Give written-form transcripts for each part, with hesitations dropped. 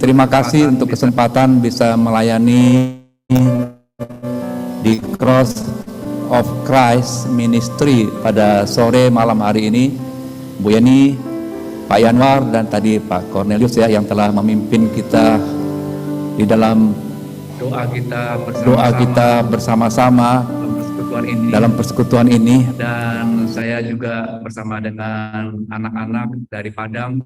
Terima kasih untuk kesempatan bisa melayani di Cross of Christ Ministry pada sore malam hari ini. Bu Yani, Pak Yanwar, dan tadi Pak Cornelius ya, yang telah memimpin kita di dalam doa kita bersama-sama dalam persekutuan ini. Dan saya juga bersama dengan anak-anak dari Padang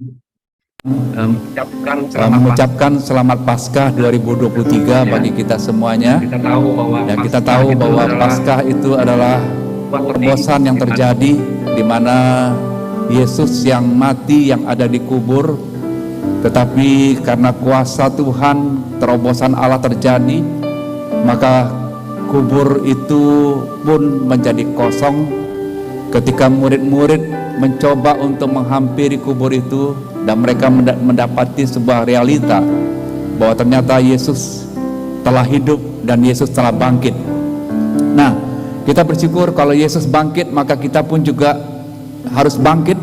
mengucapkan selamat Paskah 2023 bagi kita semuanya. Dan kita tahu bahwa Paskah itu adalah terobosan yang terjadi di mana Yesus yang mati, yang ada di kubur, tetapi karena kuasa Tuhan, terobosan Allah terjadi, maka kubur itu pun menjadi kosong ketika murid-murid mencoba untuk menghampiri kubur itu, dan mereka mendapati sebuah realita bahwa ternyata Yesus telah hidup dan Yesus telah bangkit. Nah, kita bersyukur kalau Yesus bangkit, maka kita pun juga harus bangkit.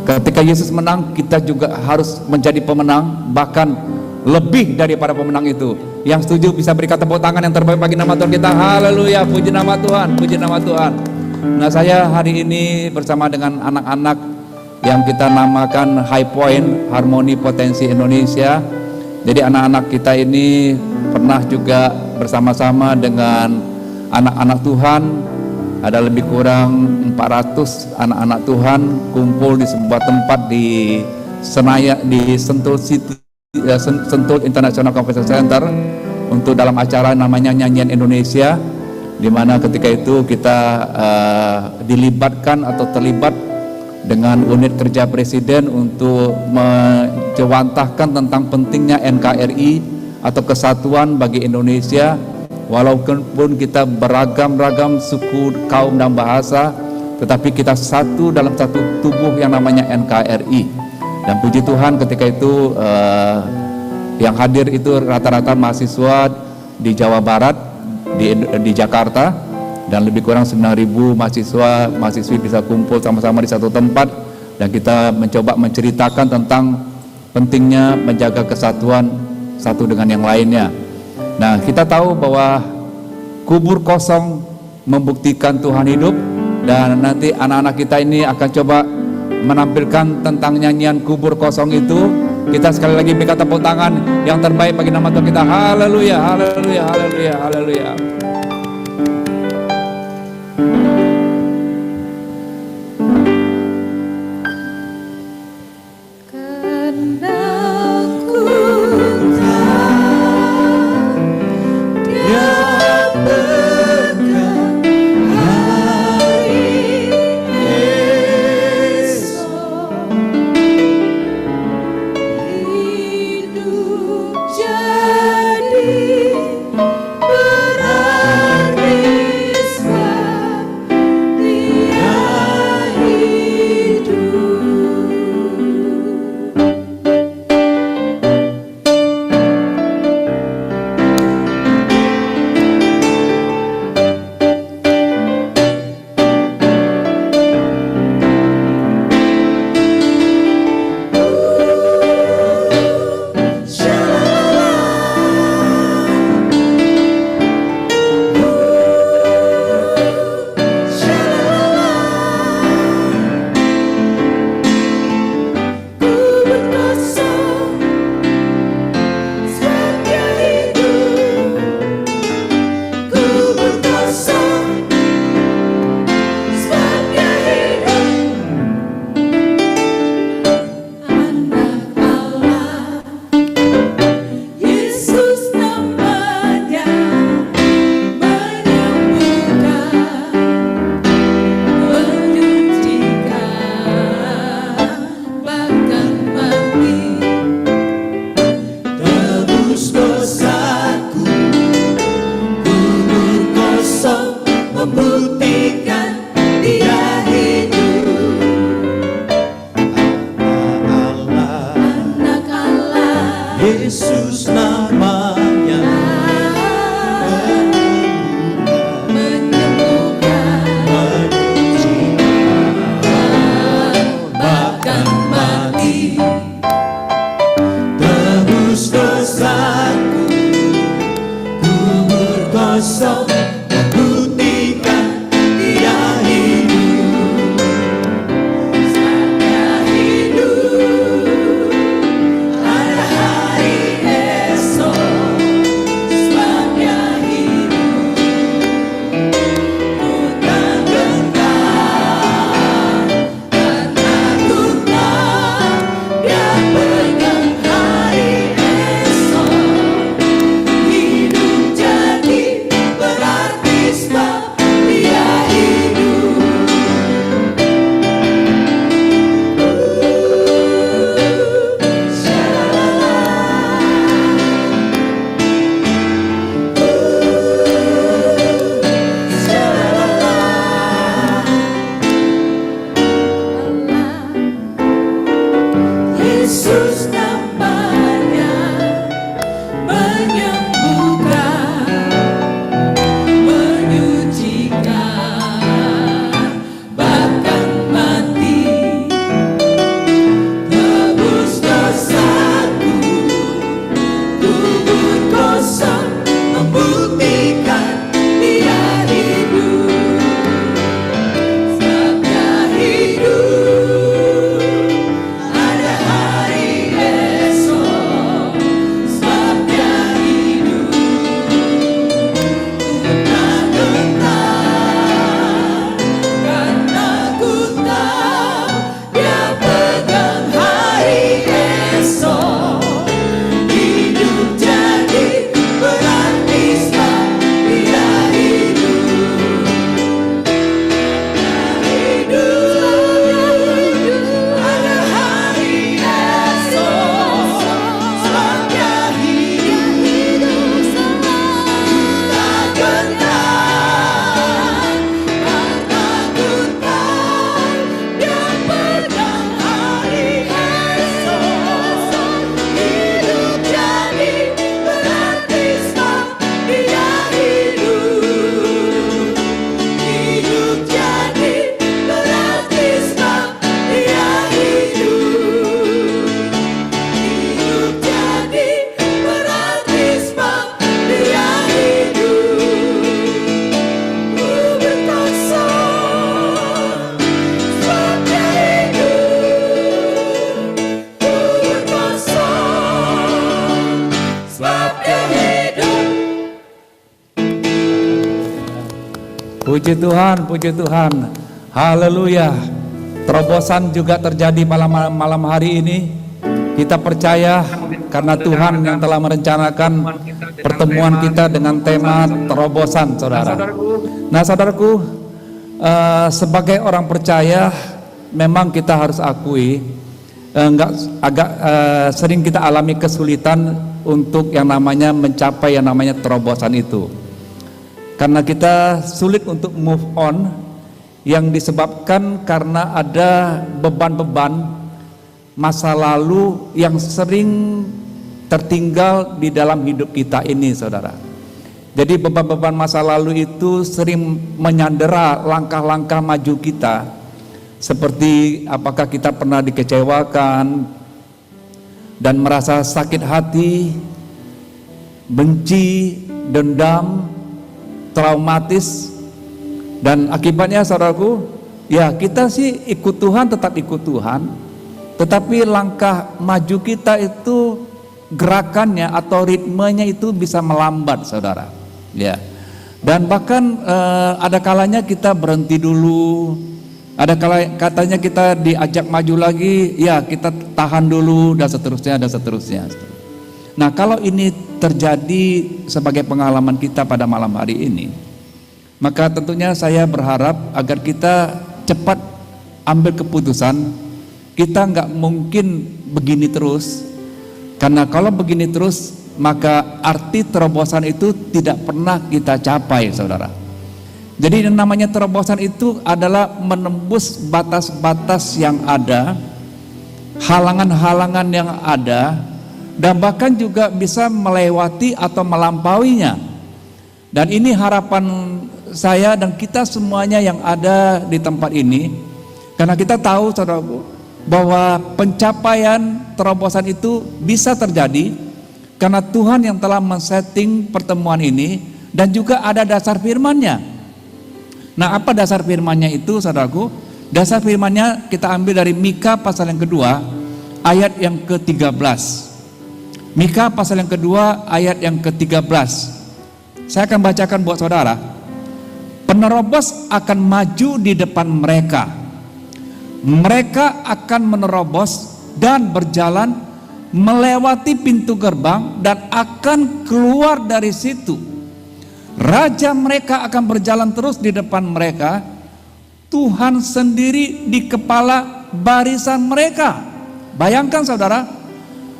Ketika Yesus menang, kita juga harus menjadi pemenang, bahkan lebih daripada pemenang itu. Yang setuju bisa berikan tepuk tangan yang terbaik bagi nama Tuhan kita. Haleluya, puji nama Tuhan, puji nama Tuhan. Nah, saya hari ini bersama dengan anak-anak yang kita namakan High Point Harmoni Potensi Indonesia. Jadi anak-anak kita ini pernah juga bersama-sama dengan anak-anak Tuhan. Ada lebih kurang 400 anak-anak Tuhan kumpul di sebuah tempat di Senayan, di Sentul City, Sentul International Convention Center, untuk dalam acara namanya Nyanyian Indonesia, di mana ketika itu kita dilibatkan atau terlibat dengan unit kerja Presiden untuk menjewantahkan tentang pentingnya NKRI atau kesatuan bagi Indonesia. Walaupun kita beragam-ragam suku, kaum, dan bahasa, tetapi kita satu dalam satu tubuh yang namanya NKRI. Dan puji Tuhan ketika itu yang hadir itu rata-rata mahasiswa di Jawa Barat, di Jakarta, dan lebih kurang 9.000 mahasiswi bisa kumpul sama-sama di satu tempat, dan kita mencoba menceritakan tentang pentingnya menjaga kesatuan satu dengan yang lainnya. Nah, kita tahu bahwa kubur kosong membuktikan Tuhan hidup, dan nanti anak-anak kita ini akan coba menampilkan tentang nyanyian kubur kosong itu. Kita sekali lagi berikan tepuk tangan yang terbaik bagi nama Tuhan kita. Haleluya, haleluya, haleluya, haleluya. Yesus namanya menyembuhkan, menyucikan, bahkan mati tebus dosaku, kubur kosong membuktikan Dia hidup. Saatnya hidup, ada hari esok. Sebabnya hidup, ku tak gentar, karena ku tahu Dia pegang hari esok. Hidup jadi berarti sebab Dia hidup. Yesus namanya menyembuhkan, menyucikan, bahkan mati tebus dosaku, kubur kosong membuktikan Dia hidup. Sebabnya hidup, ada hari esok. Sebabnya hidup, ku tak gentar, karena ku tahu Dia pegang hari esok. Hidup jadi berarti sebab Dia hidup. Hidup, ada hari esok. Sebabnya hidup, tak gentar, karena ku tahu Dia pegang hari esok. Hidup jadi berarti sebab Dia hidup. Hidup jadi berarti sebab Dia hidup. Hidup jadi berarti sebab Dia hidup. Kubur kosong, sebab Dia hidup. Kubur kosong, sebab Dia hidup. Puji Tuhan, haleluya. Terobosan juga terjadi malam hari ini. Kita percaya karena Tuhan yang telah merencanakan pertemuan kita dengan tema terobosan, saudara. Nah, saudaraku, sebagai orang percaya, memang kita harus akui, sering kita alami kesulitan untuk yang namanya mencapai yang namanya terobosan itu. Karena kita sulit untuk move on, yang disebabkan karena ada beban-beban masa lalu yang sering tertinggal di dalam hidup kita ini, saudara. Jadi beban-beban masa lalu itu sering menyandera langkah-langkah maju kita. Seperti apakah kita pernah dikecewakan dan merasa sakit hati, benci, dendam, traumatis, dan akibatnya, saudaraku, ya kita sih ikut Tuhan, tetap ikut Tuhan, tetapi langkah maju kita itu gerakannya atau ritmenya itu bisa melambat, saudara. Ya, dan bahkan ada kalanya kita berhenti dulu, ada katanya kita diajak maju lagi, ya kita tahan dulu, dan seterusnya dan seterusnya. Nah, kalau ini terjadi sebagai pengalaman kita pada malam hari ini, maka tentunya saya berharap agar kita cepat ambil keputusan. Kita nggak mungkin begini terus, karena kalau begini terus maka arti terobosan itu tidak pernah kita capai, saudara. Jadi yang namanya terobosan itu adalah menembus batas-batas yang ada, halangan-halangan yang ada, dan bahkan juga bisa melewati atau melampauinya. Dan ini harapan saya dan kita semuanya yang ada di tempat ini, karena kita tahu, saudaraku, bahwa pencapaian terobosan itu bisa terjadi karena Tuhan yang telah men-setting pertemuan ini, dan juga ada dasar firman-Nya. Nah, apa dasar firman-Nya itu, saudaraku? Dasar firman-Nya kita ambil dari Mika pasal yang kedua, ayat yang ke-13. Mika pasal yang kedua, ayat yang ke-13. Saya akan bacakan buat saudara. Penerobos akan maju di depan mereka. Mereka akan menerobos dan berjalan melewati pintu gerbang dan akan keluar dari situ. Raja mereka akan berjalan terus di depan mereka. Tuhan sendiri di kepala barisan mereka. Bayangkan saudara,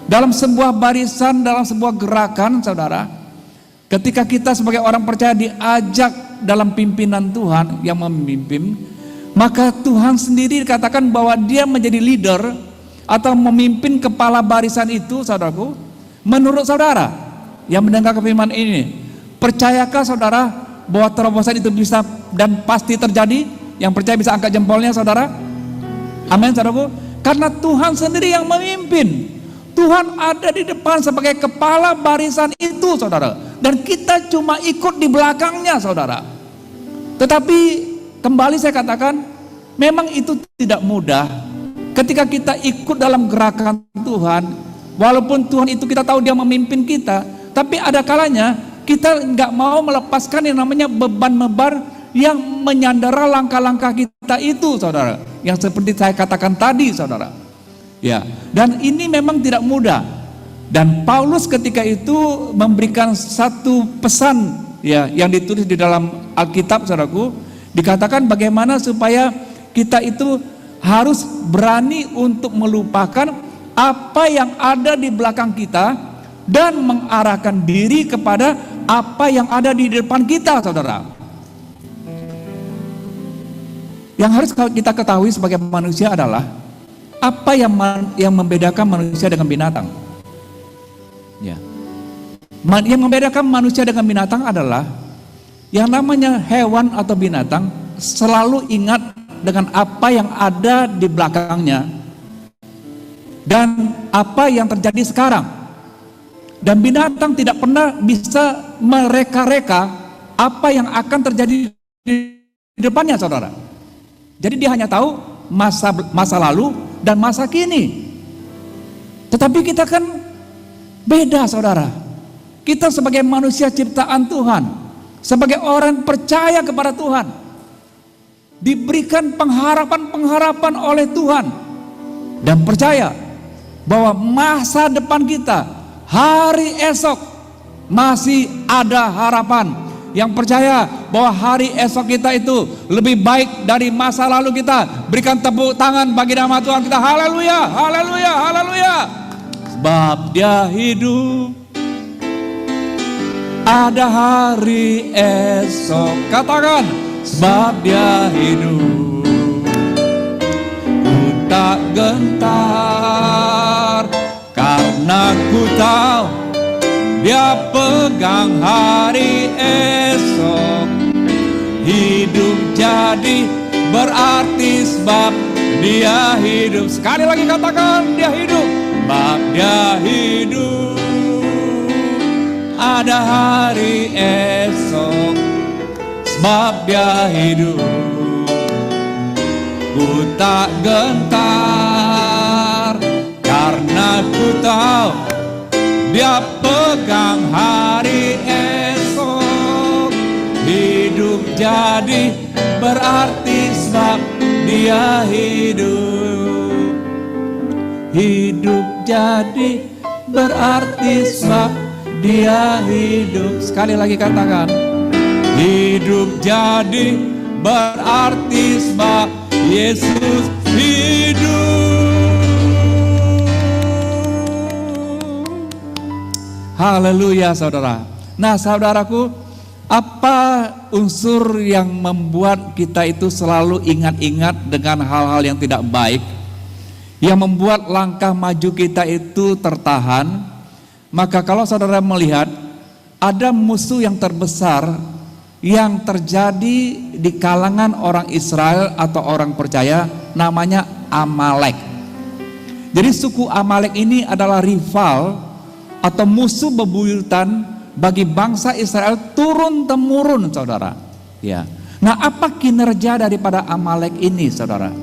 dalam sebuah barisan, dalam sebuah gerakan saudara, ketika kita sebagai orang percaya diajak dalam pimpinan Tuhan yang memimpin, maka Tuhan sendiri dikatakan bahwa dia menjadi leader atau memimpin kepala barisan itu, saudaraku. Menurut saudara yang mendengar firman ini, percayakah saudara bahwa terobosan itu bisa dan pasti terjadi? Yang percaya bisa angkat jempolnya, saudara. Amin, saudaraku. Karena Tuhan sendiri yang memimpin. Tuhan ada di depan sebagai kepala barisan itu, saudara. Dan kita cuma ikut di belakangnya, saudara. Tetapi kembali saya katakan, memang itu tidak mudah. Ketika kita ikut dalam gerakan Tuhan, walaupun Tuhan itu kita tahu dia memimpin kita, tapi ada kalanya kita nggak mau melepaskan yang namanya beban-beban yang menyandera langkah-langkah kita itu, saudara. Yang seperti saya katakan tadi, saudara. Ya, dan ini memang tidak mudah. Dan Paulus ketika itu memberikan satu pesan, ya, yang ditulis di dalam Alkitab, saudaraku. Dikatakan bagaimana supaya kita itu harus berani untuk melupakan apa yang ada di belakang kita dan mengarahkan diri kepada apa yang ada di depan kita, saudara. Yang harus kita ketahui sebagai manusia adalah apa yang membedakan manusia dengan binatang. Ya. Yang membedakan manusia dengan binatang adalah yang namanya hewan atau binatang selalu ingat dengan apa yang ada di belakangnya dan apa yang terjadi sekarang. Dan binatang tidak pernah bisa mereka-reka apa yang akan terjadi di depannya, saudara. Jadi dia hanya tahu masa lalu dan masa kini. Tetapi kita kan beda, saudara. Kita sebagai manusia ciptaan Tuhan, sebagai orang percaya kepada Tuhan, diberikan pengharapan-pengharapan oleh Tuhan, dan percaya bahwa masa depan kita, hari esok masih ada harapan. Yang percaya bahwa hari esok kita itu lebih baik dari masa lalu kita, berikan tepuk tangan bagi nama Tuhan kita. Haleluya, haleluya, haleluya. Sebab dia hidup, ada hari esok. Katakan, sebab dia hidup, ku tak gentar, karena ku tahu dia pegang hari esok. Hidup jadi berarti sebab dia hidup. Sekali lagi katakan, dia hidup. Sebab dia hidup, ada hari esok. Sebab dia hidup, ku tak gentar, karena ku tahu dia pegang hari esok. Hidup jadi berarti sebab dia hidup. Hidup jadi berarti sebab dia hidup. Sekali lagi katakan, hidup jadi berarti sebab Yesus hidup. Haleluya, saudara. Nah, saudaraku, apa unsur yang membuat kita itu selalu ingat-ingat dengan hal-hal yang tidak baik, yang membuat langkah maju kita itu tertahan? Maka kalau saudara melihat ada musuh yang terbesar yang terjadi di kalangan orang Israel atau orang percaya, namanya Amalek. Jadi suku Amalek ini adalah rival atau musuh bebuyutan bagi bangsa Israel turun temurun, saudara. Ya. Nah, apa kinerja daripada Amalek ini, saudara?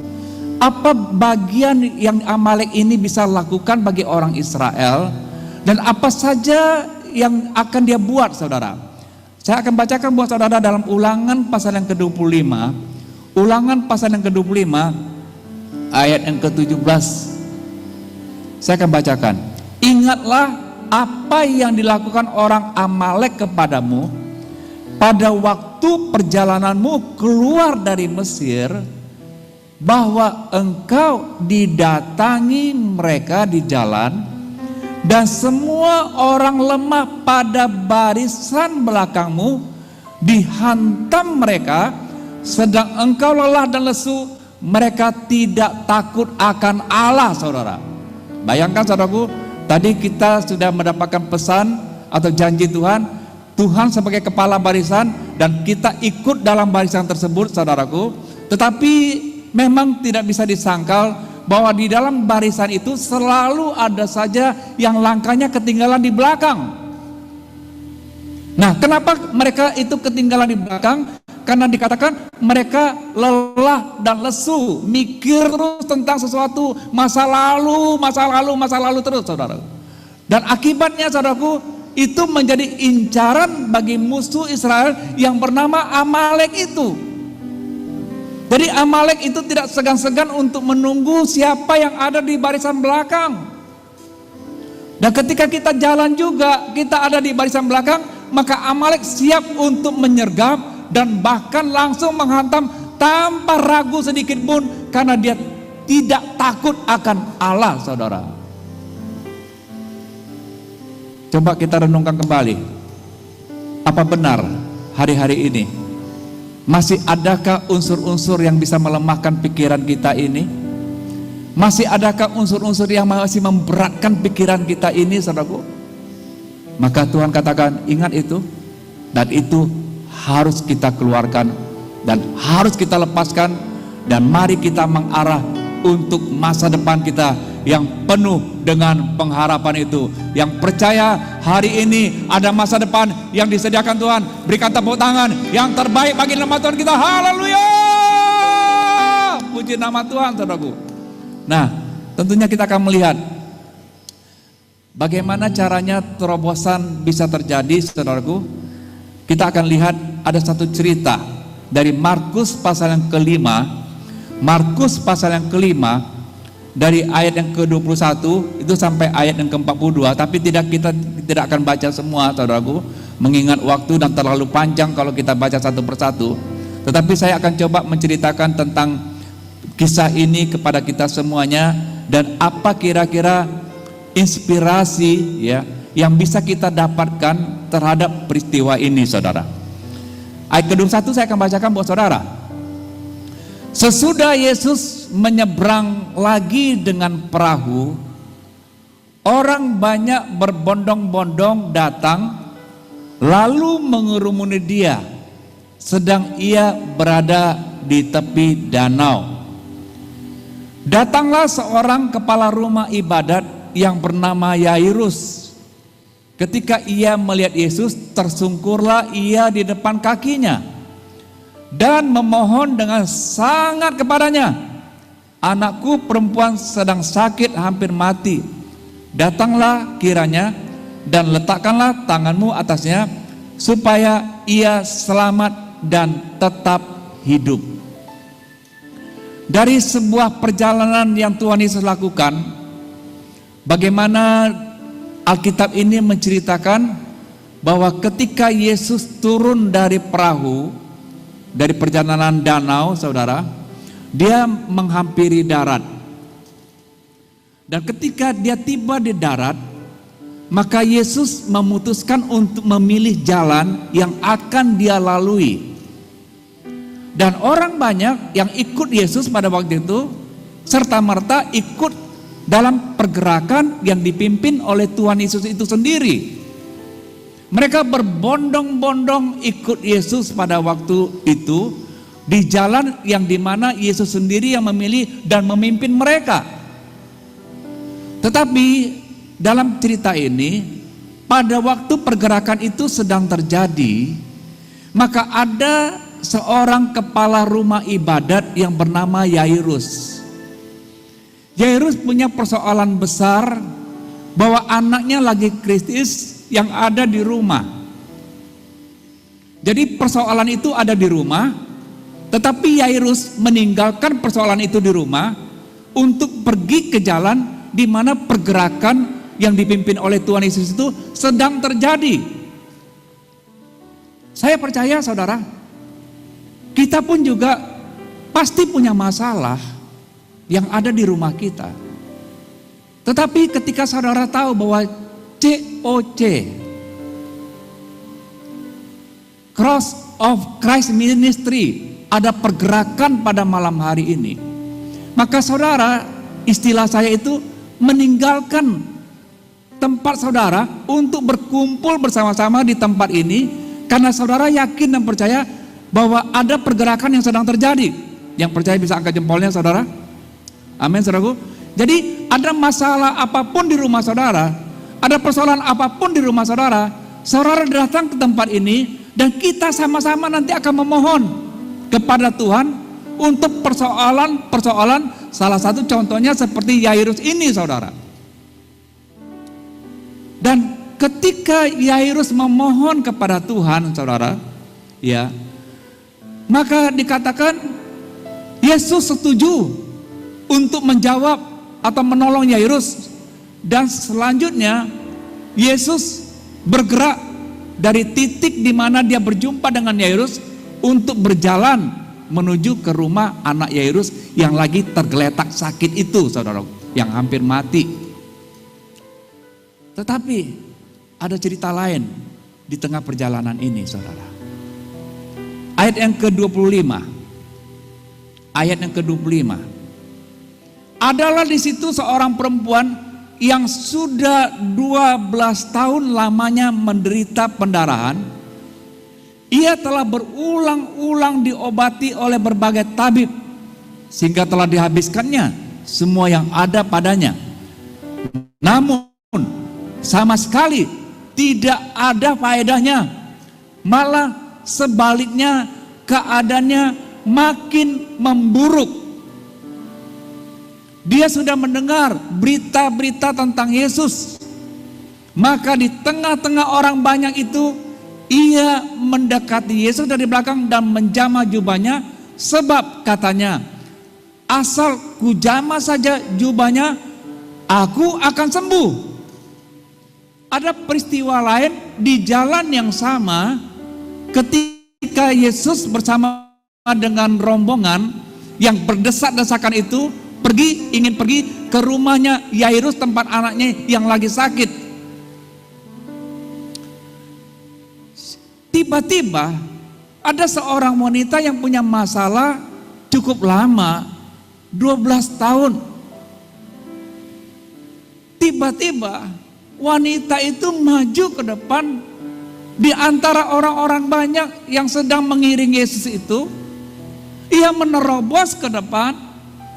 Apa bagian yang Amalek ini bisa lakukan bagi orang Israel, dan apa saja yang akan dia buat, saudara? Saya akan bacakan buat saudara dalam Ulangan pasal yang ke-25. Ulangan pasal yang ke-25 ayat yang ke-17. Saya akan bacakan. Ingatlah apa yang dilakukan orang Amalek kepadamu pada waktu perjalananmu keluar dari Mesir, bahwa engkau didatangi mereka di jalan, dan semua orang lemah pada barisan belakangmu dihantam mereka, sedang engkau lelah dan lesu, mereka tidak takut akan Allah, saudara. Bayangkan, saudaraku, tadi kita sudah mendapatkan pesan atau janji Tuhan, Tuhan sebagai kepala barisan, dan kita ikut dalam barisan tersebut, saudaraku. Tetapi memang tidak bisa disangkal bahwa di dalam barisan itu selalu ada saja yang langkahnya ketinggalan di belakang. Nah, kenapa mereka itu ketinggalan di belakang? Karena dikatakan mereka lelah dan lesu, mikir terus tentang sesuatu, masa lalu terus, saudara. Dan akibatnya, saudaraku, itu menjadi incaran bagi musuh Israel yang bernama Amalek itu. Jadi Amalek itu tidak segan-segan untuk menunggu siapa yang ada di barisan belakang. Dan ketika kita jalan juga, kita ada di barisan belakang, maka Amalek siap untuk menyergap dan bahkan langsung menghantam tanpa ragu sedikit pun, karena dia tidak takut akan Allah, saudara. Coba kita renungkan kembali, apa benar hari-hari ini masih adakah unsur-unsur yang bisa melemahkan pikiran kita ini? Masih adakah unsur-unsur yang masih memberatkan pikiran kita ini, saudaraku? Maka Tuhan katakan, ingat itu, dan itu harus kita keluarkan dan harus kita lepaskan, dan mari kita mengarah untuk masa depan kita yang penuh dengan pengharapan itu. Yang percaya hari ini ada masa depan yang disediakan Tuhan, berikan tepuk tangan yang terbaik bagi nama Tuhan kita. Haleluya, puji nama Tuhan, saudaraku. Nah, tentunya kita akan melihat bagaimana caranya terobosan bisa terjadi, saudaraku. Kita akan lihat ada satu cerita dari Markus pasal yang kelima. Markus pasal yang kelima dari ayat yang ke-21 itu sampai ayat yang ke-42. Tapi kita tidak akan baca semua, saudaraku, mengingat waktu dan terlalu panjang kalau kita baca satu persatu. Tetapi saya akan coba menceritakan tentang kisah ini kepada kita semuanya, dan apa kira-kira inspirasi ya yang bisa kita dapatkan terhadap peristiwa ini, saudara. Ayat ke-21 saya akan bacakan buat saudara. Sesudah Yesus menyeberang lagi dengan perahu, orang banyak berbondong-bondong datang lalu mengerumuni dia sedang ia berada di tepi danau. Datanglah seorang kepala rumah ibadat yang bernama Yairus. Ketika ia melihat Yesus, tersungkurlah ia di depan kakinya dan memohon dengan sangat kepadanya, anakku perempuan sedang sakit hampir mati. Datanglah kiranya dan letakkanlah tanganmu atasnya, supaya ia selamat dan tetap hidup. Dari sebuah perjalanan yang Tuhan Yesus lakukan, bagaimana Alkitab ini menceritakan bahwa ketika Yesus turun dari perahu, dari perjalanan danau, saudara, dia menghampiri darat. Dan ketika dia tiba di darat, maka Yesus memutuskan untuk memilih jalan yang akan dia lalui. Dan orang banyak yang ikut Yesus pada waktu itu serta-merta ikut dalam pergerakan yang dipimpin oleh Tuhan Yesus itu sendiri. Mereka berbondong-bondong ikut Yesus pada waktu itu di jalan yang dimana Yesus sendiri yang memilih dan memimpin mereka. Tetapi dalam cerita ini, pada waktu pergerakan itu sedang terjadi, maka ada seorang kepala rumah ibadat yang bernama Yairus. Yairus punya persoalan besar bahwa anaknya lagi kritis yang ada di rumah. Jadi persoalan itu ada di rumah, tetapi Yairus meninggalkan persoalan itu di rumah untuk pergi ke jalan di mana pergerakan yang dipimpin oleh Tuhan Yesus itu sedang terjadi. Saya percaya saudara, kita pun juga pasti punya masalah yang ada di rumah kita. Tetapi ketika saudara tahu bahwa COC, Cross of Christ Ministry, ada pergerakan pada malam hari ini, maka saudara, istilah saya itu meninggalkan tempat saudara untuk berkumpul bersama-sama di tempat ini, karena saudara yakin dan percaya bahwa ada pergerakan yang sedang terjadi. Yang percaya bisa angkat jempolnya saudara. Amin saudaraku. Jadi ada masalah apapun di rumah saudara, ada persoalan apapun di rumah saudara, saudara datang ke tempat ini dan kita sama-sama nanti akan memohon kepada Tuhan untuk persoalan-persoalan. Salah satu contohnya seperti Yairus ini saudara. Dan ketika Yairus memohon kepada Tuhan saudara, ya, maka dikatakan Yesus setuju untuk menjawab atau menolong Yairus. Dan selanjutnya Yesus bergerak dari titik di mana dia berjumpa dengan Yairus untuk berjalan menuju ke rumah anak Yairus yang lagi tergeletak sakit itu saudara, yang hampir mati. Tetapi ada cerita lain di tengah perjalanan ini saudara. Ayat yang ke-25. Ayat yang ke-25. Adalah di situ seorang perempuan yang sudah 12 tahun lamanya menderita pendarahan. Ia telah berulang-ulang diobati oleh berbagai tabib sehingga telah dihabiskannya semua yang ada padanya. Namun sama sekali tidak ada faedahnya, malah sebaliknya keadaannya makin memburuk. Dia sudah mendengar berita-berita tentang Yesus, maka di tengah-tengah orang banyak itu ia mendekati Yesus dari belakang dan menjamah jubahnya, sebab katanya, asal kujamah saja jubahnya, aku akan sembuh. Ada peristiwa lain di jalan yang sama ketika Yesus bersama dengan rombongan yang berdesak-desakan itu ingin pergi ke rumahnya Yairus, tempat anaknya yang lagi sakit. Tiba-tiba ada seorang wanita yang punya masalah cukup lama, 12 tahun. Tiba-tiba wanita itu maju ke depan di antara orang-orang banyak yang sedang mengiring Yesus itu. Ia menerobos ke depan,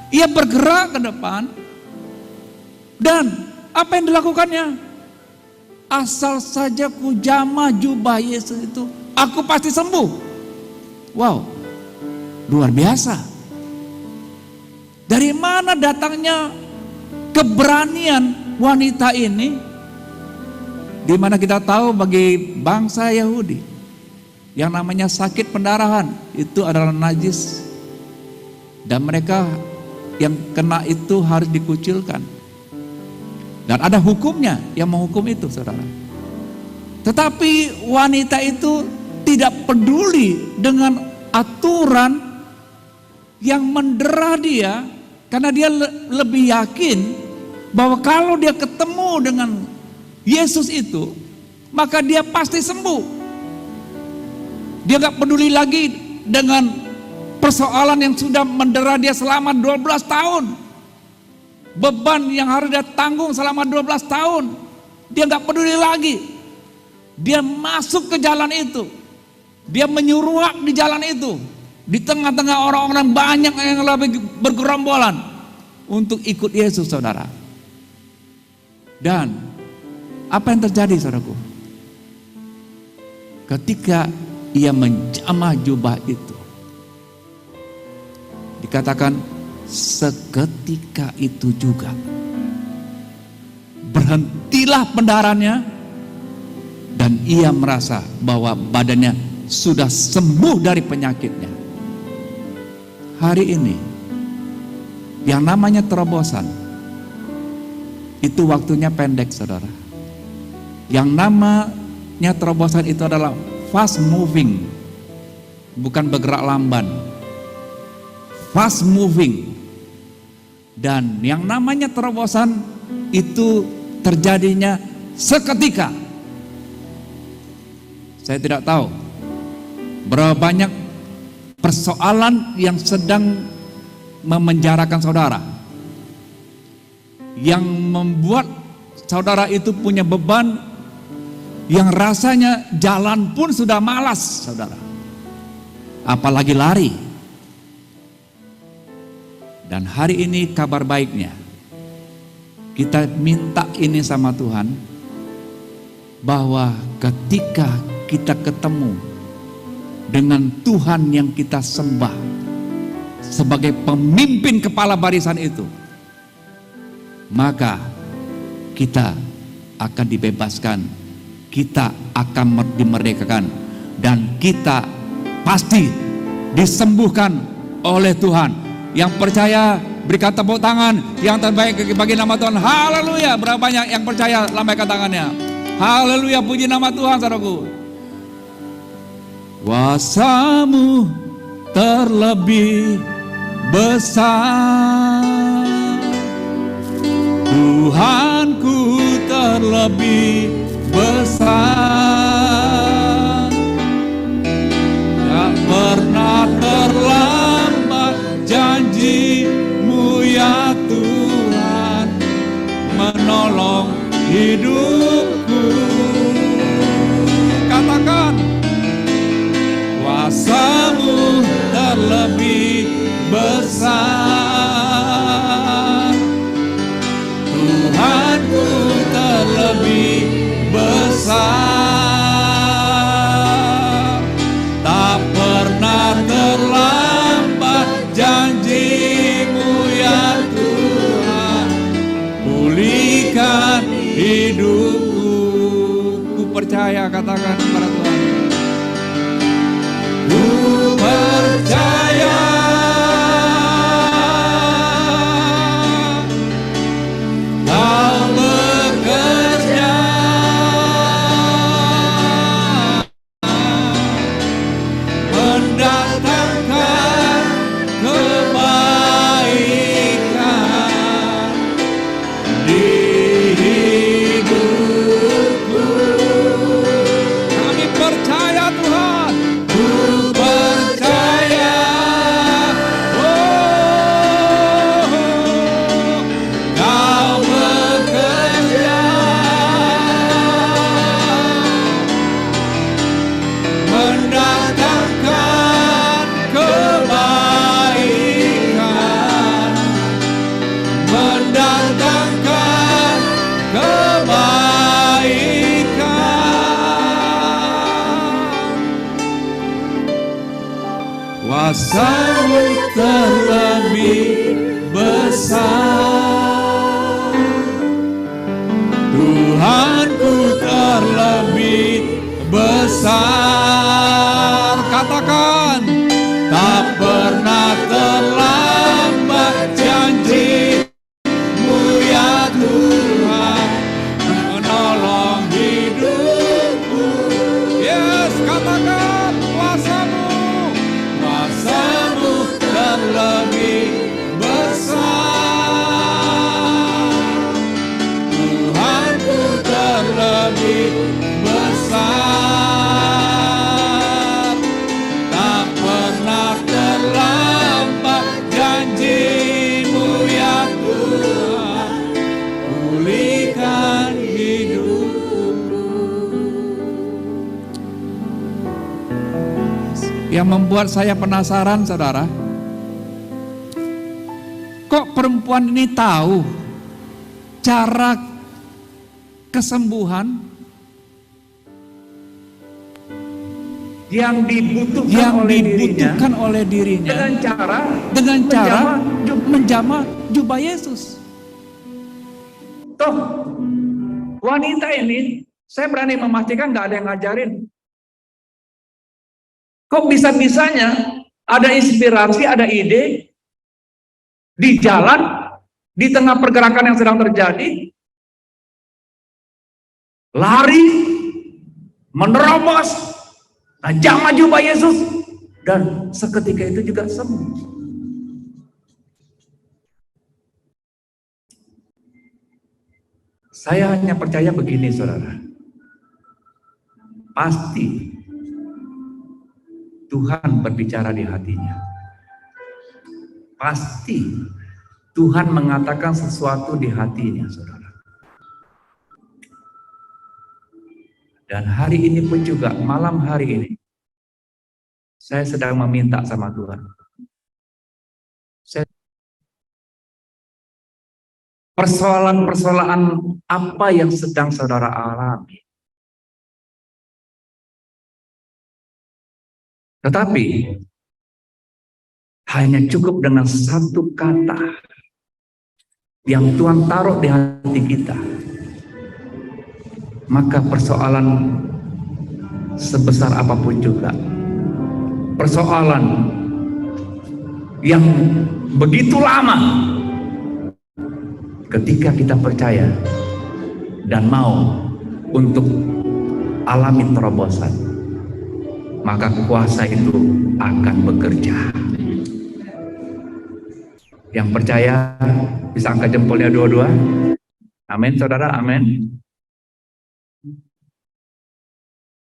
ia bergerak ke depan, dan apa yang dilakukannya? Asal saja kujamah jubah Yesus itu, aku pasti sembuh. Wow, luar biasa. Dari mana datangnya keberanian wanita ini? Di mana kita tahu bagi bangsa Yahudi yang namanya sakit pendarahan itu adalah najis, dan mereka yang kena itu harus dikucilkan, dan ada hukumnya yang menghukum itu saudara. Tetapi wanita itu tidak peduli dengan aturan yang mendera dia, karena dia lebih yakin bahwa kalau dia ketemu dengan Yesus itu, maka dia pasti sembuh. Dia gak peduli lagi dengan persoalan yang sudah mendera dia selama 12 tahun. Beban yang harus dia tanggung selama 12 tahun. Dia gak peduli lagi. Dia masuk ke jalan itu. Dia menyuruh di jalan itu. Di tengah-tengah orang-orang banyak yang lebih bergerombolan untuk ikut Yesus saudara. Dan apa yang terjadi, saudaraku? Ketika ia menjamah jubah itu, dikatakan seketika itu juga berhentilah pendarahannya dan ia merasa bahwa badannya sudah sembuh dari penyakitnya. Hari ini yang namanya terobosan itu waktunya pendek, saudara. Yang namanya terobosan itu adalah fast moving, bukan bergerak lamban. Fast moving. Dan yang namanya terobosan itu terjadinya seketika. Saya tidak tahu berapa banyak persoalan yang sedang memenjarakan saudara, yang membuat saudara itu punya beban, yang rasanya jalan pun sudah malas, saudara, apalagi lari. Dan hari ini kabar baiknya, kita minta ini sama Tuhan, bahwa ketika kita ketemu dengan Tuhan yang kita sembah sebagai pemimpin kepala barisan itu, maka kita akan dibebaskan, kita akan dimerdekakan, dan kita pasti disembuhkan oleh Tuhan. Yang percaya berikan tepuk tangan yang terbaik bagi nama Tuhan. Haleluya. Berapa banyak yang percaya? Lambaikan tangannya. Haleluya, puji nama Tuhan, saudaraku. Kuasa-Mu terlebih besar, Tuhanku terlebih besar, tak pernah terlambat janji-Mu ya Tuhan, menolong hidupku. Katakan, kuasa-Mu terlebih besar, Tuhanku terlebih besar, tak pernah terlambat janji-Mu ya Tuhan, pulihkan hidupku. Ku percaya, katakan kepada Tuhan. Ku percaya Kau bekerja, mendatangkan kebaikan di hidupku. Kami percaya Tuhan. Ku percaya, oh, Kau bekerja, mendatangkan kebaikan, mendatangkan kebaikan. Kuasa-Mu terlebih besar, Tuhanku terlebih besar. Katakan, tak pernah terlambat janji-Mu ya Tuhan, menolong hidupku. Yes, katakan, kuasa-Mu, kuasa-Mu terlebih besar, Tuhanku terlebih besar, tak pernah terlambat janji-Mu ya Tuhan, pulihkan hidupku. Yang membuat saya penasaran, saudara, kok perempuan ini tahu cara kesembuhan yang dibutuhkan oleh dirinya dengan cara menjamah menjamah jubah Yesus. toh wanita ini, saya berani memastikan nggak ada yang ngajarin. Kok bisa-bisanya ada inspirasi, ada ide di jalan, di tengah pergerakan yang sedang terjadi, lari, menerobos, menjamah jubah Yesus, dan seketika itu juga sembuh. Saya hanya percaya begini, saudara. Pasti Tuhan berbicara di hatinya. Pasti Tuhan mengatakan sesuatu di hatinya, saudara. Dan hari ini pun juga, malam hari ini, saya sedang meminta sama Tuhan. Persoalan-persoalan apa yang sedang saudara alami. Tetapi hanya cukup dengan satu kata yang Tuhan taruh di hati kita, maka persoalan sebesar apapun juga, persoalan yang begitu lama, ketika kita percaya dan mau untuk alami terobosan, maka kuasa itu akan bekerja. Yang percaya bisa angkat jempolnya dua-dua. Amin, saudara, amin.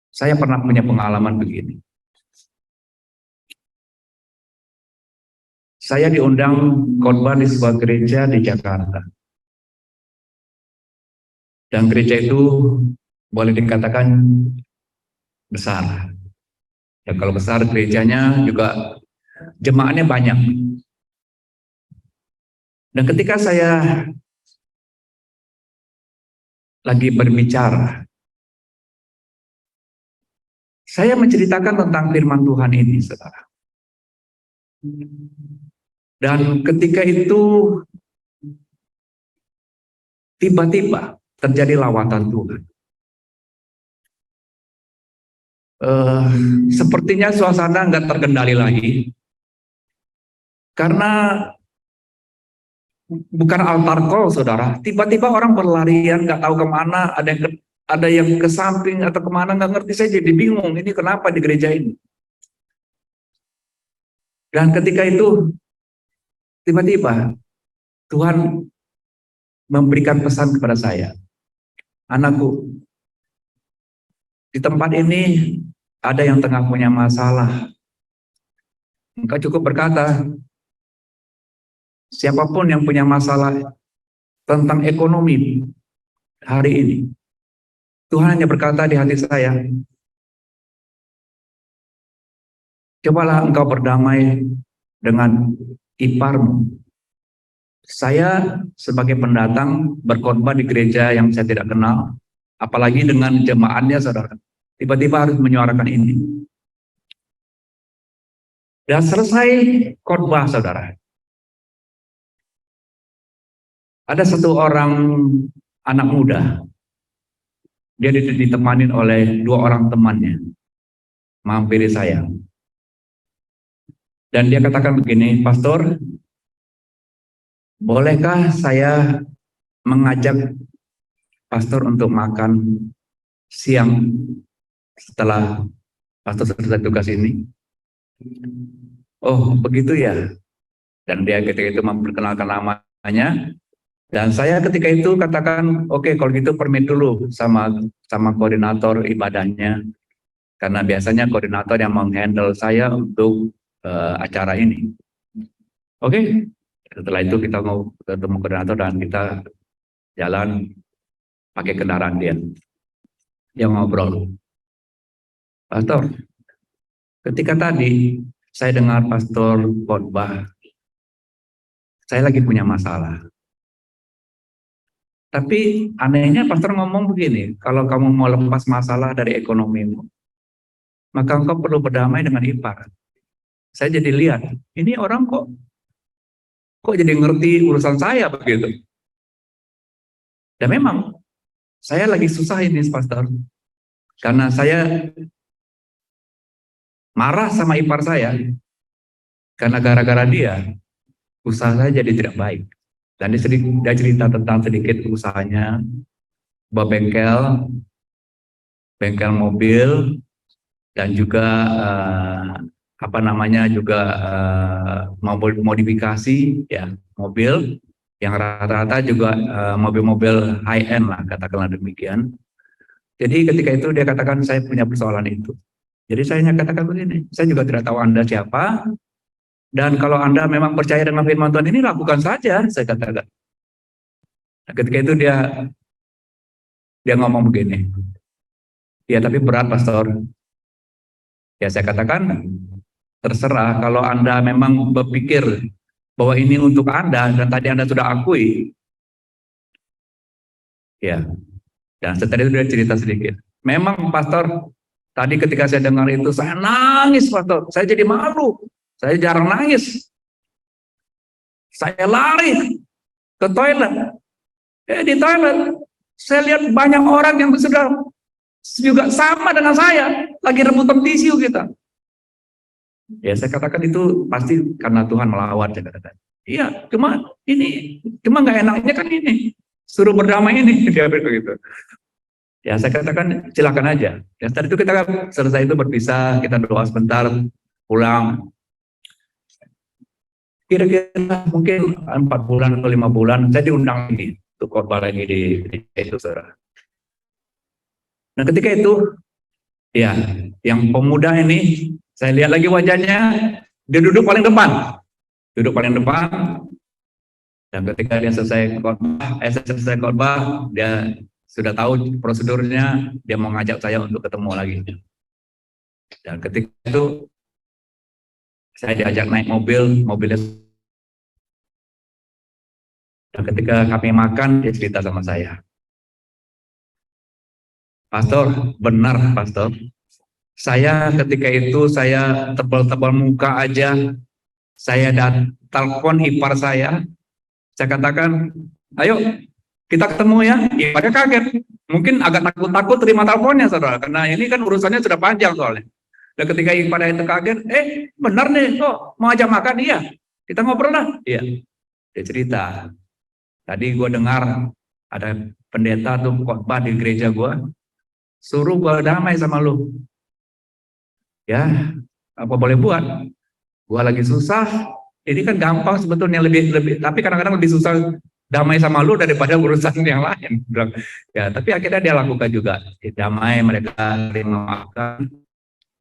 Saya pernah punya pengalaman begini. Saya diundang khotbah di sebuah gereja di Jakarta. Dan gereja itu boleh dikatakan besar. Ya kalau besar gerejanya juga jemaatnya banyak. Dan ketika saya lagi berbicara, saya menceritakan tentang firman Tuhan ini, saudara. Dan ketika itu tiba-tiba terjadi lawatan Tuhan. Sepertinya suasana nggak terkendali lagi, karena bukan altar call, saudara. Tiba-tiba orang berlarian, nggak tahu kemana, ada yang ke samping atau kemana, nggak ngerti. Saya jadi bingung, ini kenapa di gereja ini. Dan ketika itu tiba-tiba Tuhan memberikan pesan kepada saya, anakku, di tempat ini ada yang tengah punya masalah. Engkau cukup berkata, siapapun yang punya masalah tentang ekonomi hari ini, Tuhan hanya berkata di hati saya, cobalah engkau berdamai dengan iparmu. Saya sebagai pendatang berkhotbah di gereja yang saya tidak kenal, apalagi dengan jemaatnya, saudara, tiba-tiba harus menyuarakan ini. Dan selesai khotbah, saudara, ada satu orang anak muda, dia ditemani oleh dua orang temannya, mampiri saya. Dan dia katakan begini, Pastor, bolehkah saya mengajak Pastor untuk makan siang setelah Pastor selesai tugas ini? Oh, begitu ya. Dan dia ketika itu memperkenalkan namanya. Dan saya ketika itu katakan, oke, kalau gitu permit dulu sama koordinator ibadahnya. Karena biasanya koordinator yang menghandle saya untuk acara ini. Oke. Setelah itu kita mau ketemu koordinator dan kita jalan pakai kendaraan dia. Dia ngobrol. Pastor, ketika tadi saya dengar Pastor khotbah, saya lagi punya masalah. Tapi anehnya pastor ngomong begini, kalau kamu mau lepas masalah dari ekonomimu, maka engkau perlu berdamai dengan ipar. Saya jadi lihat, ini orang kok jadi ngerti urusan saya begitu. Dan memang saya lagi susah ini, pastor, karena saya marah sama ipar saya, karena gara-gara dia usaha saya jadi tidak baik. Dan dia cerita tentang sedikit usahanya, sebuah bengkel mobil, dan juga mobil modifikasi, ya, mobil yang rata-rata juga mobil-mobil high end lah, katakanlah demikian. Jadi ketika itu dia katakan saya punya persoalan itu. Jadi saya katakan begini, saya juga tidak tahu Anda siapa, dan kalau Anda memang percaya dengan firman Tuhan ini, lakukan saja, saya katakan. Nah, ketika itu dia ngomong begini, ya tapi berat pastor. Ya saya katakan, terserah, kalau Anda memang berpikir bahwa ini untuk Anda, dan tadi Anda sudah akui, ya. Dan setelah itu dia cerita sedikit. Memang pastor, tadi ketika saya dengar itu, saya nangis pastor, saya jadi malu. Saya jarang nangis. Saya lari ke toilet. Di toilet, saya lihat banyak orang yang sudah juga sama dengan saya, lagi rebutan tisu kita. Ya saya katakan itu pasti karena Tuhan melawat, saya katakan. Iya, cuma nggak enaknya kan ini, suruh berdamai ini, dia begitu. Ya saya katakan silakan aja. Dan setelah itu kita selesai itu berpisah, kita doa sebentar, pulang. Kira-kira mungkin 4 bulan atau 5 bulan, saya diundang ini untuk khotbah lagi di itu, saudara. Nah ketika itu, ya, yang pemuda ini, saya lihat lagi wajahnya, dia duduk paling depan. Dan ketika dia selesai khotbah, dia sudah tahu prosedurnya, dia mau ngajak saya untuk ketemu lagi. Dan ketika itu, saya diajak naik mobilnya. Dan ketika kami makan, dia cerita sama saya. Pastor, benar pastor. Saya ketika itu, saya tebal-tebal muka aja. Saya telepon ipar saya katakan, ayo kita ketemu ya. Iparnya kaget. Mungkin agak takut-takut terima teleponnya, saudara. Karena ini kan urusannya sudah panjang soalnya. Dan ketika iparnya itu kaget, benar nih, kok mau ajak makan? Iya, kita ngobrol lah. Iya, dia cerita. Tadi gue dengar ada pendeta tuh khotbah di gereja gue, suruh gue damai sama lu. Ya, apa boleh buat? Gue lagi susah. Ini kan gampang sebetulnya, lebih, tapi kadang-kadang lebih susah damai sama lu daripada urusan yang lain. Ya, tapi akhirnya dia lakukan juga. Damai, mereka terima makan,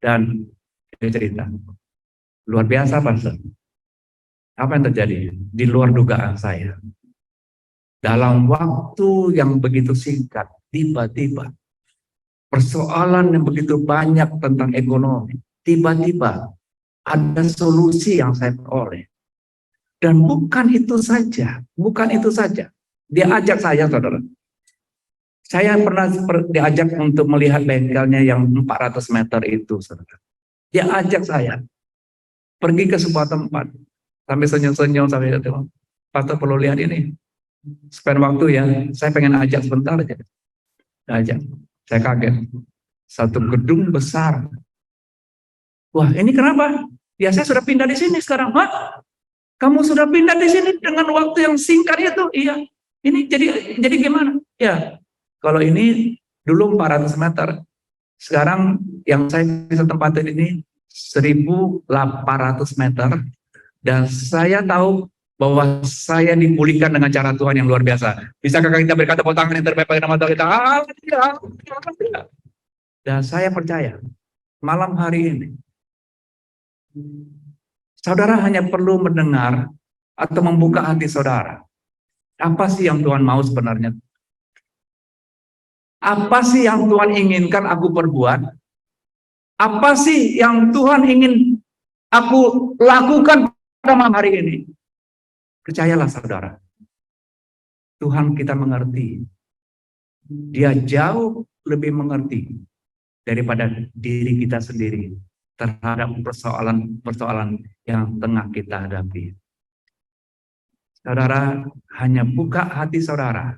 dan dia cerita. Luar biasa, Pastor. Apa yang terjadi? Di luar dugaan saya. Dalam waktu yang begitu singkat, tiba-tiba persoalan yang begitu banyak tentang ekonomi, tiba-tiba ada solusi yang saya peroleh. Dan bukan itu saja. Dia ajak saya, saudara. Saya pernah diajak untuk melihat bengkelnya yang 400 meter itu, saudara. Dia ajak saya pergi ke sebuah tempat. Sampai senyum-senyum, sampai Pastor perlu lihat ini. Spend waktu ya, saya pengen ajak sebentar aja. Ajak, saya kaget. Satu gedung besar. Wah, ini kenapa? Ya saya sudah pindah di sini sekarang. Hah? Kamu sudah pindah di sini dengan waktu yang singkat itu? Iya. Ini jadi gimana? Ya, kalau ini dulu 400 meter. Sekarang yang saya bisa tempatin ini 1.800 meter. Dan saya tahu bahwa saya dipulihkan dengan cara Tuhan yang luar biasa. Bisakah kita berkata bahwa tangan yang terbaik bagi nama Tuhan kita? Alhamdulillah. Dan saya percaya, malam hari ini, saudara hanya perlu mendengar atau membuka hati saudara. Apa sih yang Tuhan mau sebenarnya? Apa sih yang Tuhan inginkan aku perbuat? Apa sih yang Tuhan ingin aku lakukan pada malam hari ini? Percayalah saudara, Tuhan kita mengerti. Dia jauh lebih mengerti daripada diri kita sendiri terhadap persoalan-persoalan yang tengah kita hadapi. Saudara, hanya buka hati saudara.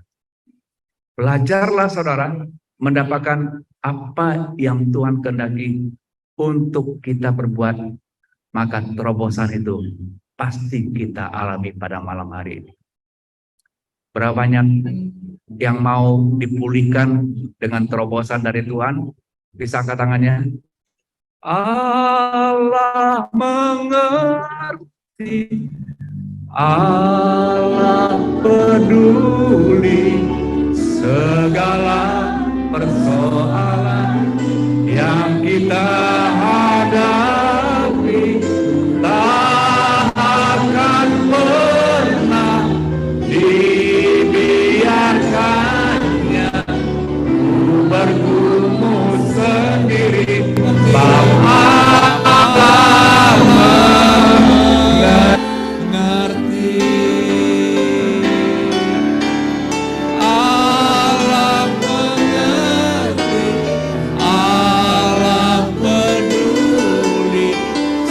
Belajarlah saudara mendapatkan apa yang Tuhan kehendaki untuk kita perbuat. Maka terobosan itu pasti kita alami pada malam hari ini. Berapa banyak yang mau dipulihkan dengan terobosan dari Tuhan? Bisa angkat tangannya. Allah mengerti, Allah peduli segala persoalan yang kita hadapi, tak akan pernah dibiarkannya bergumul sendiri. Allah mengerti, Allah mengerti, Allah peduli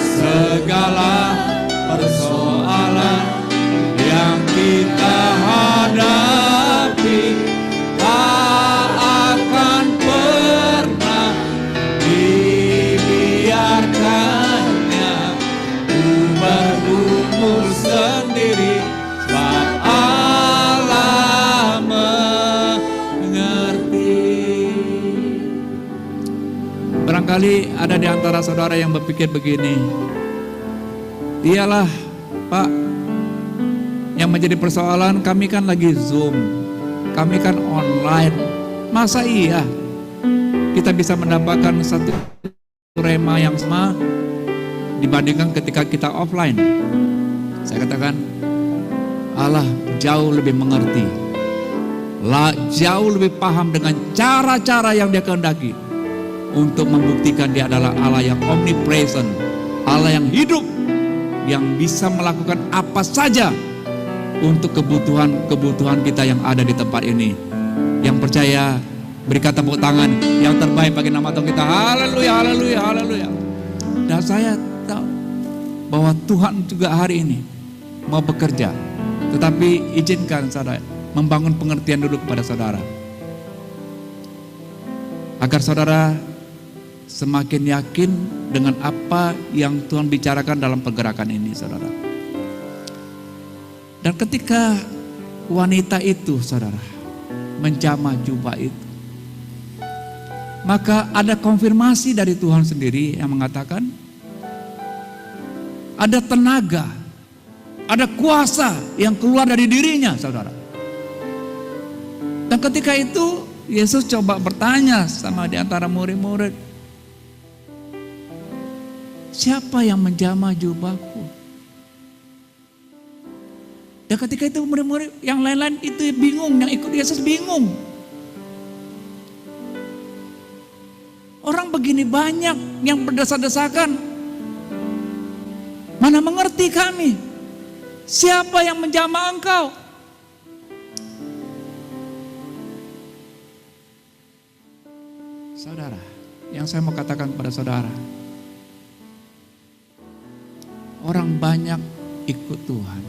segala persoalan yang kita hadapi, tak akan pernah dibiarkannya bergumul sendiri, sebab Allah mengerti. Barangkali ada di antara saudara yang berpikir begini, iyalah Pak, yang menjadi persoalan kami kan lagi Zoom, kami kan online, masa iya kita bisa mendapatkan satu rema yang sama dibandingkan ketika kita offline? Saya katakan Allah jauh lebih mengerti, jauh lebih paham dengan cara-cara yang Dia kehendaki untuk membuktikan Dia adalah Allah yang omnipresent, Allah yang hidup, yang bisa melakukan apa saja untuk kebutuhan kita yang ada di tempat ini. Yang percaya berikan tepuk tangan yang terbaik bagi nama Tuhan kita. Haleluya, haleluya, haleluya. Dan saya tahu bahwa Tuhan juga hari ini mau bekerja. Tetapi izinkan saudara membangun pengertian dulu kepada saudara, agar saudara semakin yakin dengan apa yang Tuhan bicarakan dalam pergerakan ini, saudara. Dan ketika wanita itu, saudara, menjamah jubah itu, maka ada konfirmasi dari Tuhan sendiri yang mengatakan ada tenaga, ada kuasa yang keluar dari dirinya, saudara. Dan ketika itu Yesus coba bertanya sama di antara murid-murid, siapa yang menjamah jubahku? Dan ketika itu murid-murid yang lain-lain itu bingung, yang ikut Yesus bingung. Orang begini banyak yang berdesak-desakan, mana mengerti kami? Siapa yang menjamah engkau? Saudara, yang saya mau katakan kepada saudara, orang banyak ikut Tuhan,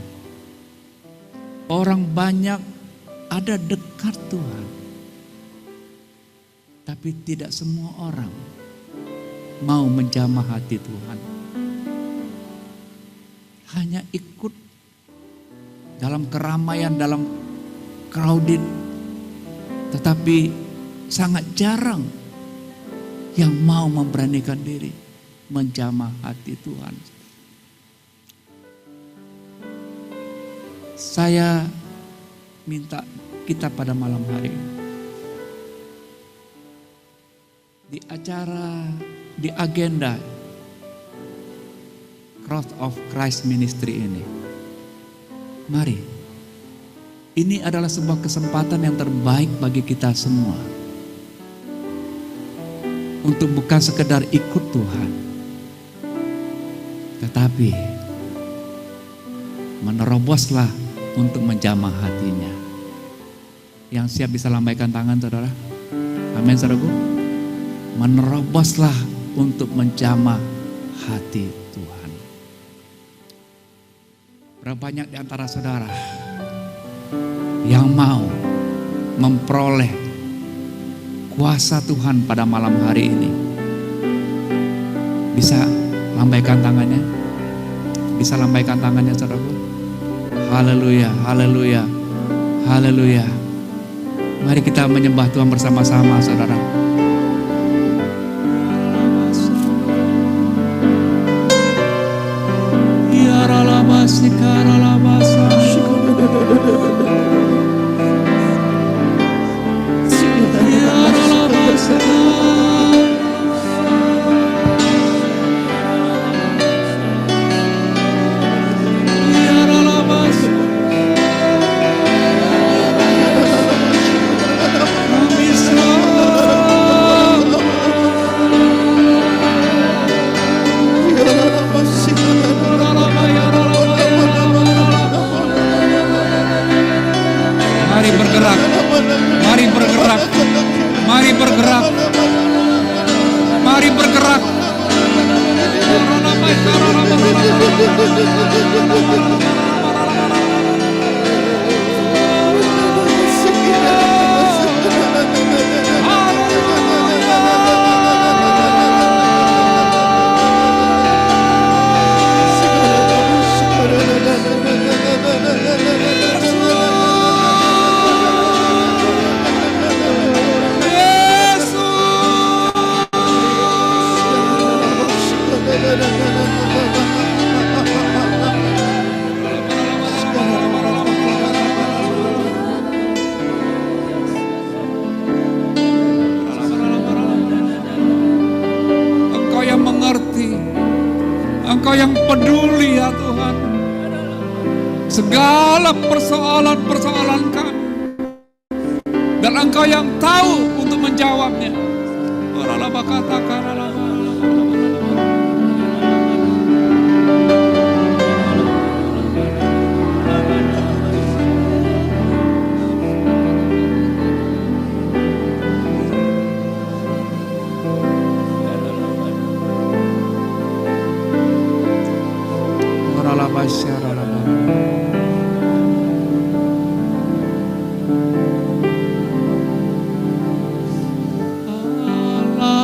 orang banyak ada dekat Tuhan, tapi tidak semua orang mau menjamah hati Tuhan. Hanya ikut dalam keramaian, dalam crowded, tetapi sangat jarang yang mau memberanikan diri menjamah hati Tuhan. Saya minta kita pada malam hari ini, di acara, di agenda Cross of Christ Ministry ini, mari, ini adalah sebuah kesempatan yang terbaik bagi kita semua untuk bukan sekedar ikut Tuhan, tetapi meneroboslah untuk menjamah hatinya. Yang siap bisa lambaikan tangan saudara. Amin saudaraku. Meneroboslah untuk menjamah hati Tuhan. Berapa banyak di antara saudara yang mau memperoleh kuasa Tuhan pada malam hari ini? Bisa lambaikan tangannya? Bisa lambaikan tangannya saudaraku? Haleluya, haleluya, haleluya. Mari kita menyembah Tuhan bersama-sama saudara. Ya ralabasi karalabasa. Ya ralabasi. Mari bergerak, mari bergerak, mari bergerak, mari bergerak. Engkau yang peduli ya Tuhan. Segala persoalan-persoalan kami. Dan Engkau yang tahu untuk menjawabnya.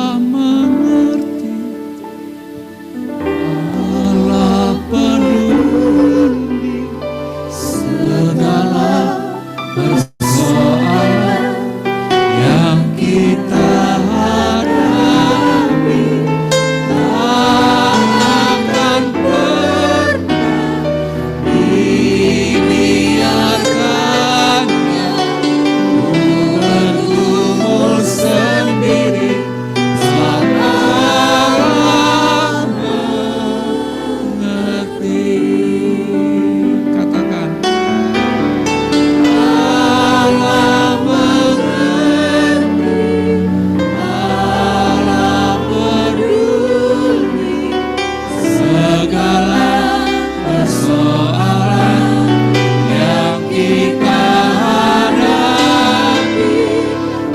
Allah mengerti, Allah peduli segala persoalan yang kita hadapi. Akan dibiarkannya bergumul sendiri saat Allah mengerti. Katakan Allah mengerti, Allah peduli segala persoalan yang kita hadapi.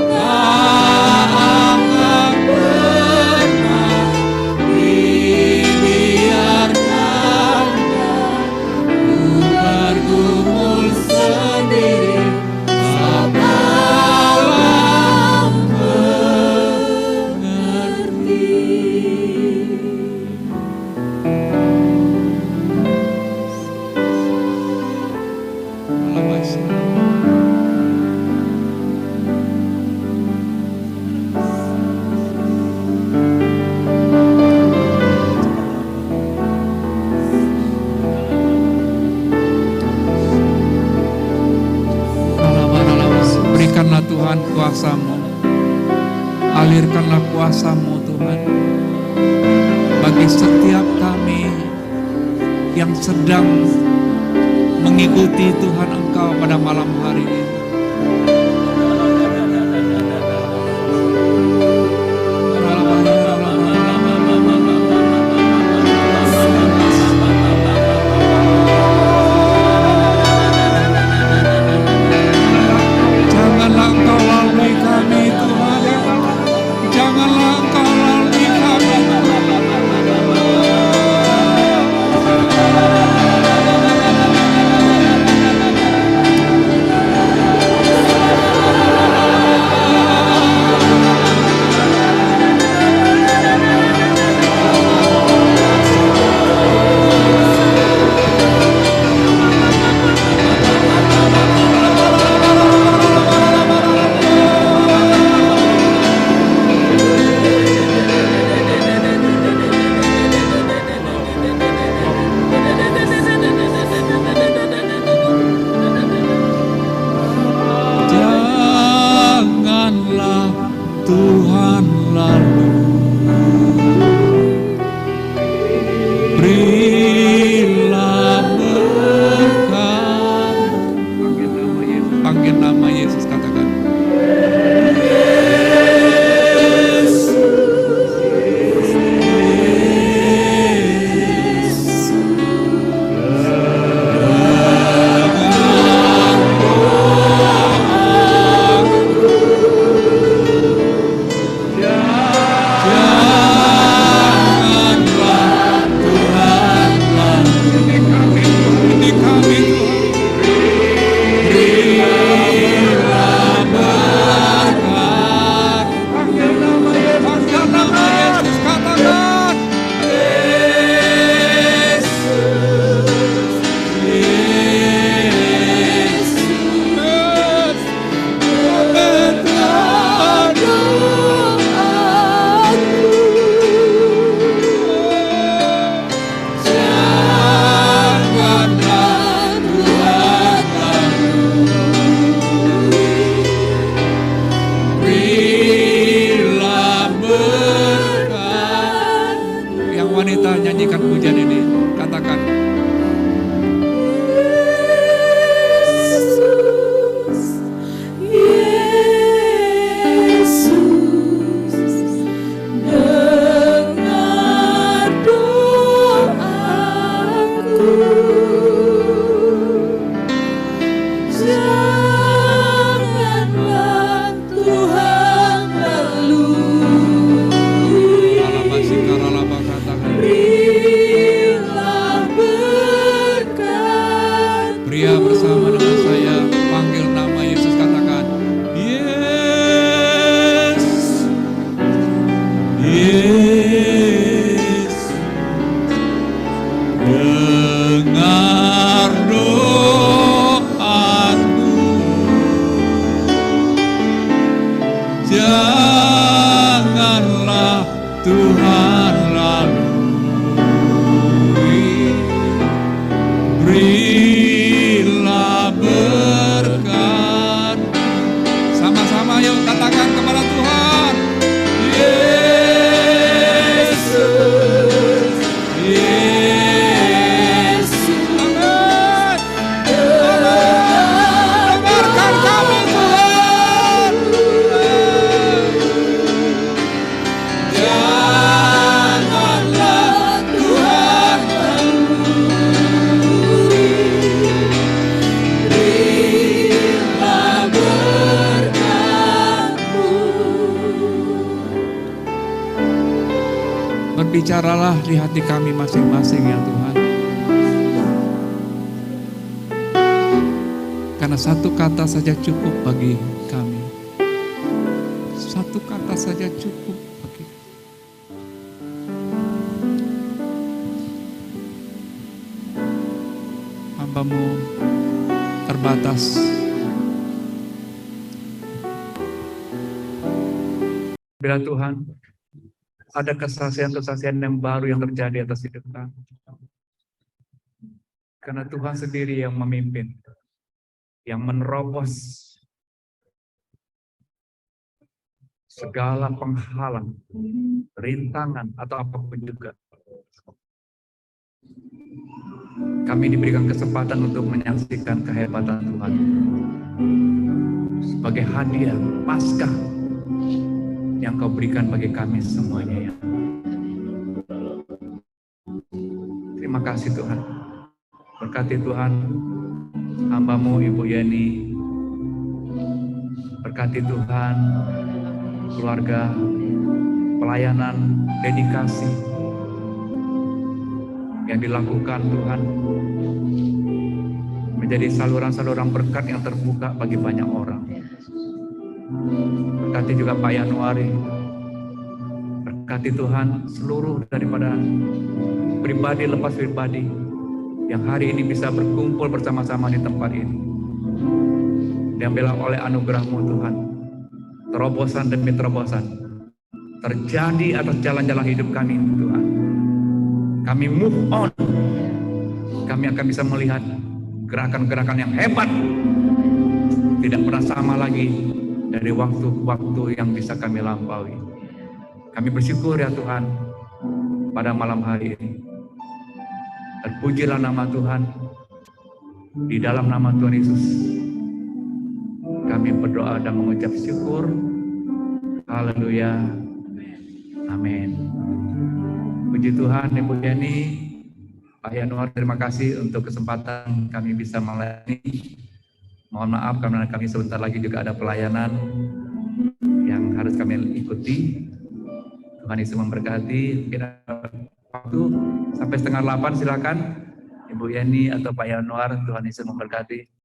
Tak akan pernah dibiarkannya ku bergumul sendiri saat Allah mengerti. Berikanlah Tuhan kuasa-Mu, alirkanlah kuasa-Mu Tuhan bagi setiap kami yang sedang mengikuti Tuhan Engkau pada malam hari ini. Jangan Tuhan lalu berilah berkat. Panggil nama Yesus, katakan janganlah Tuhan lalui, berilah berkat. Sama-sama yuk katakan kepada Tuhan, Yesus, Yesus. Amin. Dengarkan kami Tuhan. Janganlah Tuhan berilah berkat-Mu. Berbicaralah di hati kami masing-masing ya Tuhan. Karena satu kata saja cukup bagi kami. Satu kata saja cukup bagi kami. Hamba-Mu terbatas. Bila Tuhan ada kesaksian-kesaksian yang baru yang terjadi atas hidup kami. Karena Tuhan sendiri yang memimpin, yang menerobos segala penghalang, rintangan atau apapun juga. Kami diberikan kesempatan untuk menyaksikan kehebatan Tuhan sebagai hadiah Paskah yang Kau berikan bagi kami semuanya ya. Terima kasih Tuhan. Berkati Tuhan hamba-Mu Ibu Yeni. Berkati Tuhan keluarga, pelayanan, dedikasi yang dilakukan Tuhan menjadi saluran-saluran berkat yang terbuka bagi banyak orang. Berkati juga Pak Yanuari. Berkati Tuhan seluruh daripada pribadi lepas pribadi yang hari ini bisa berkumpul bersama-sama di tempat ini. Diambillah oleh anugerah-Mu Tuhan, terobosan demi terobosan terjadi atas jalan-jalan hidup kami Tuhan. Kami move on. Kami akan bisa melihat gerakan-gerakan yang hebat. Tidak pernah sama lagi dari waktu-waktu yang bisa kami lampaui. Kami bersyukur ya Tuhan pada malam hari ini. Terpujilah nama Tuhan. Di dalam nama Tuhan Yesus kami berdoa dan mengucap syukur. Haleluya. Amin. Puji Tuhan, Ibu Yani, Pak Yanuar, terima kasih untuk kesempatan kami bisa melayani. Mohon maaf karena kami sebentar lagi juga ada pelayanan yang harus kami ikuti. Tuhan Yesus memberkati. Mungkin ada waktu sampai 7:30, silakan Ibu Yani atau Pak Yanuar. Tuhan Yesus memberkati.